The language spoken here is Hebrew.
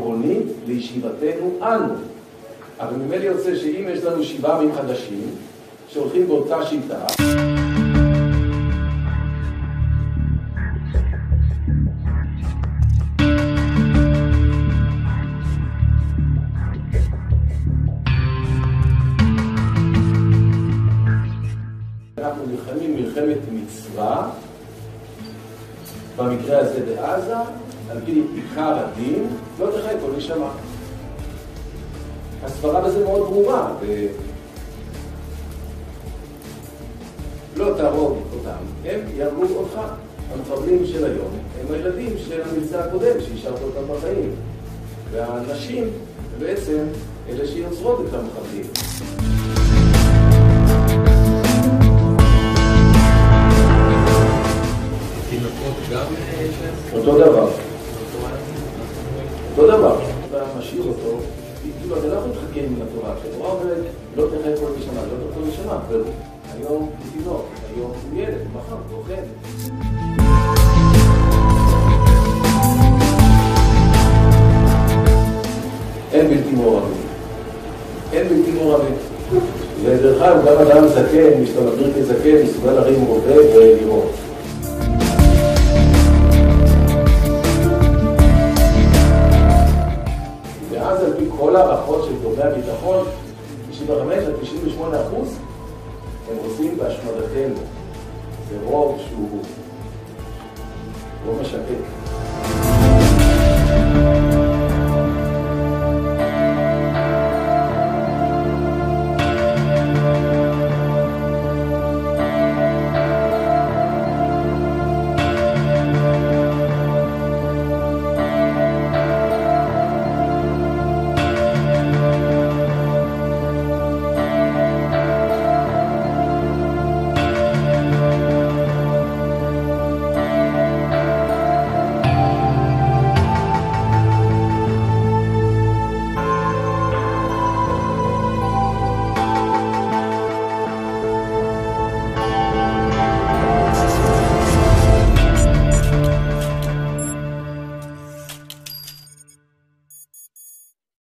עקרונית לישיבתנו אנו. אבל ממילא יוצא שאם יש לנו 7 עמים חדשים שהולכים באותה שיטה, אנחנו נלחמים מלחמת מצווה, במקרה הזה בעזה, על פי עיקר הדין, לא תחי כל נשמה. הסברה בזה מאוד ברורה, לא תהרוג אותם, הם יהרגו אותך. המחבלים של היום הם הילדים של המבצע הקודם שהשארת אותם בחיים, והנשים בעצם אלה שיוצרות את המחבלים. אותו דבר. אותו דבר. אתה משאיר אותו, כאילו אתה לא יכול להתחכם מן התורה. כשהתורה אומרת, לא תחי כל נשמה, לא תחי כל נשמה. היום הוא תינוק, היום הוא ילד, מחר הוא אוכל. אין בלתי מעורבים. אין בלתי מעורבים. ודרך אגב, גם אדם זקן, שאתה מגדיר כזקן, מסוגל להרים רובה ולראות. ואז על פי כל הערכות של גורמי הביטחון, 95-98% הם עושים בהשמדתנו. זה רוב שהוא לא משקר.